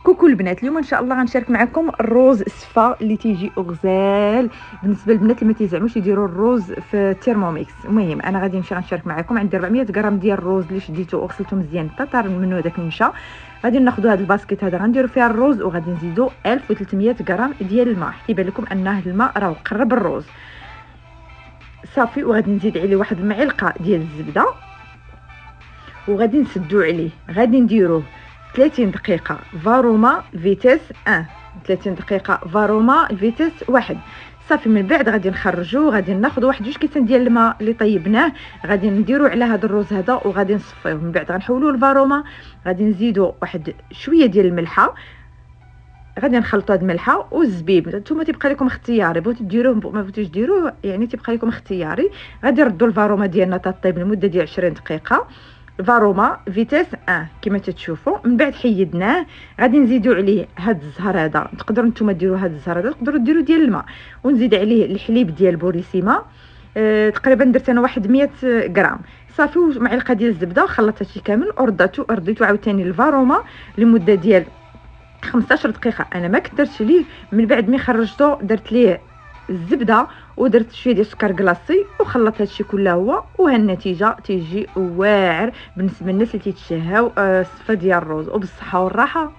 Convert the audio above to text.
كوكو البنات، اليوم ان شاء الله غنشارك معكم الروز الصفا اللي تيجي غزال بالنسبه للبنات اللي ما تيزعموش يديروا الروز في التيرموميكس. المهم انا غادي نشارك معكم. عندي 400 غرام ديال الروز اللي شديته وغسلته مزيان حتى طار منه داك النشا. غادي ناخذوا هذا الباسكيت هذا غنديروا فيها الروز، وغادي نزيدوا 1300 غرام ديال الماء. كيبان لكم ان الماء راه قرب الروز صافي. وغادي نزيد عليه واحد المعلقه ديال الزبده، وغادي نسدو عليه. غادي نديروه 30 دقيقه فاروما فيتيس 1، 30 دقيقه فاروما فيتيس 1 صافي. من بعد غادي نخرجوه، غادي ناخذ واحد 2 كيسان ديال الماء اللي طيبناه، غادي نديرو على هذا الروز هذا وغادي نصفيوه. من بعد غنحولوه للفاروما، غادي نزيدو واحد شويه ديال الملحه، غادي نخلطوا هاد الملحه والزبيب. نتوما تيبقى لكم اختياري، بغيتو ديروه ما بغيتوش ديروه يعني تيبقى لكم اختياري. غادي نردوا الفاروما ديالنا تطيب لمده ديال 20 دقيقه فاروما فيتيس 1 كما تتشوفوا. من بعد حيدناه، غادي نزيدوا عليه هاد الزهر هذا. تقدروا نتوما ديروا هاد الزهر هذا، تقدروا ديروا ديال الماء، ونزيد عليه الحليب ديال بوريسيما. تقريبا درت انا واحد 100 غرام صافي، ومعلقه ديال الزبده. خلطت هادشي كامل رديتو عاوتاني الفاروما لمده ديال 15 دقيقه. انا ما كثرتش ليه. من بعد ملي خرجته درت ليه الزبده ودرت شويه ديال السكر كلاصي وخلطت هادشي كله هو، وها النتيجه تيجي واعر بالنسبه للناس اللي تيتشهاو الصفه ديال الروز. وبالصحه والراحه.